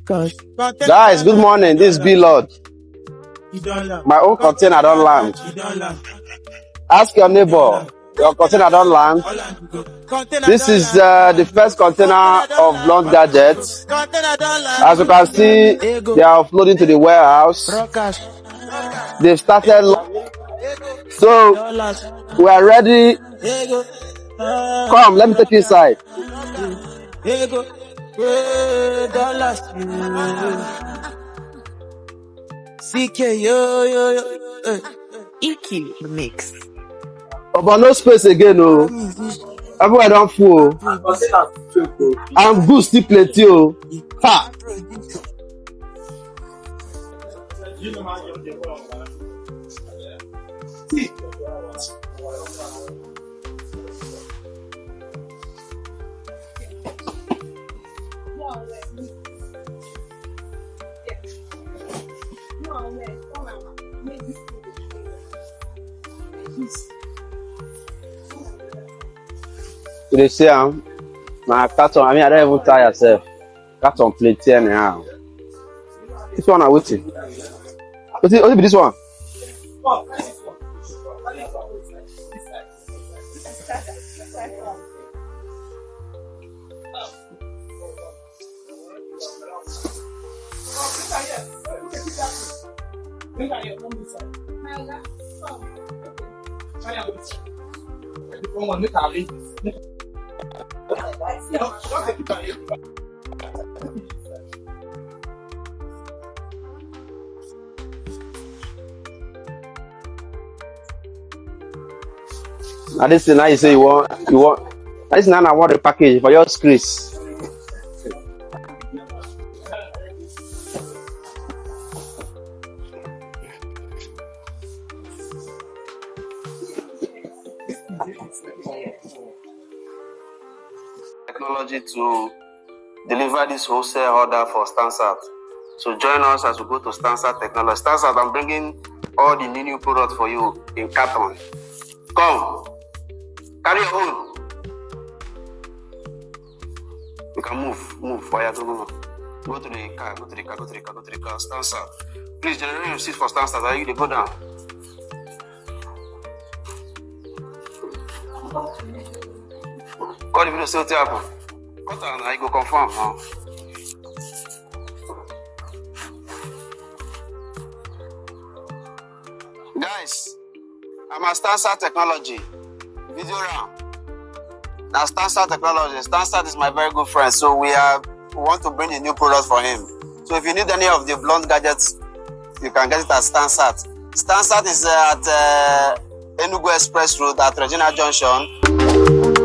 Guys, good morning. This is B Lord. My own container don't land. Ask your neighbor. Your container don't land. This is the first container of blunt gadgets. As you can see, they are offloading to the warehouse. They've started. So we are ready. Come, let me take you inside. EQ mix. Oh, but no space again, oh. Everywhere don't full. And good still plenty, oh. Ha! You see, my carton, I don't even tire yourself. Carton plenty anyhow. This one I waiting. What's it be this one? Now this is now you say you want. This is now I want the package for your Chris. Technology to deliver this wholesale order for Stansat. So join us as we go to Stansat Technology. Stansat, I'm bringing all the new products for you in carton. Come, carry your own. You can move. Why don't go to the car, go to the car. Stansat. Please generate your seat for Stansat. Are you to go down? Call the video say what happen. Cut and I go confirm now. Guys, I'm a Stansat Technology. Video RAM. Now Stansat Technology. Stansat is my very good friend, so we want to bring a new product for him. So if you need any of the blunt gadgets, you can get it at Stansat. Stansat is at Enugu Express Road at Regina Junction.